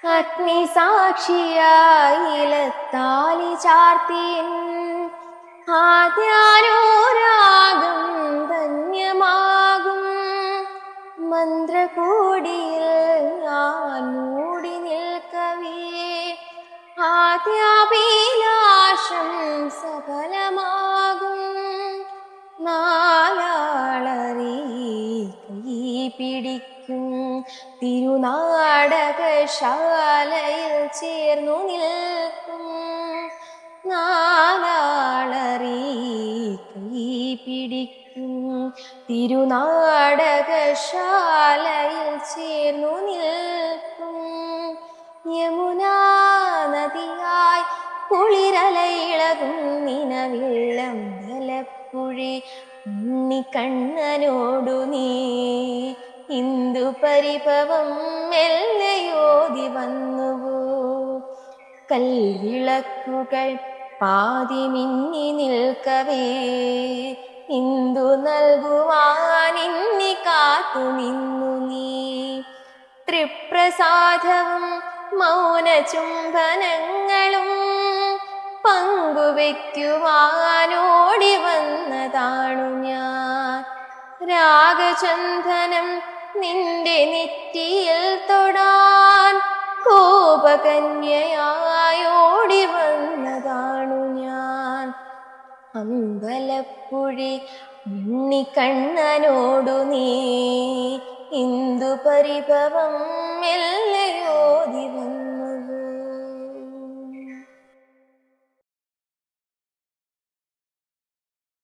അഗ്നിസാക്ഷിയായിലത്താലി ചാർത്തിയൻ ആദ്യാനുരാഗം ധന്യമാകും മന്ത്രകൂടിയിൽ ഞാൻ മൂടി നിൽക്കവേ ആദ്യാഭിലാഷം സഫലമാകും നാലാളറി കൈ പിടിക്കും തിരുനാടകശാലയിൽ ചേർന്നു നിൽക്കും നാലാളറി കൈ പിടിക്കും തിരുനാടകശാലയിൽ ചേർന്നു നിൽക്കും യമുനാ നദിയായി കുളിരലയിളകും നിനവിള്ളം ബലപ്പുഴി ഉണ്ണിക്കണ്ണനോടു നീ ഇന്ദു പരിഭവം മെല്ലയോതി വന്നുവോ കൽവിളക്കുകൾ പാതി മിന്നി നിൽക്കവേ ഇന്ദു നൽകുവാൻ ഇന്നി കാത്തു നിന്നു നീ ത്രിപ്രസാദവും മൗനചുംബനങ്ങളും പങ്കുവയ്ക്കുവാനോടി വന്നതാണു ഞാൻ രാഗചന്ദനം നിന്റെ നെറ്റിയിൽ തൊടാൻ കോപകന്യയായോടി വന്നതാണു ഞാൻ അമ്പലപ്പുഴി ഉണ്ണിക്കണ്ണനോടു നീ ഇന്ദു പരിഭവം മെല്ലെ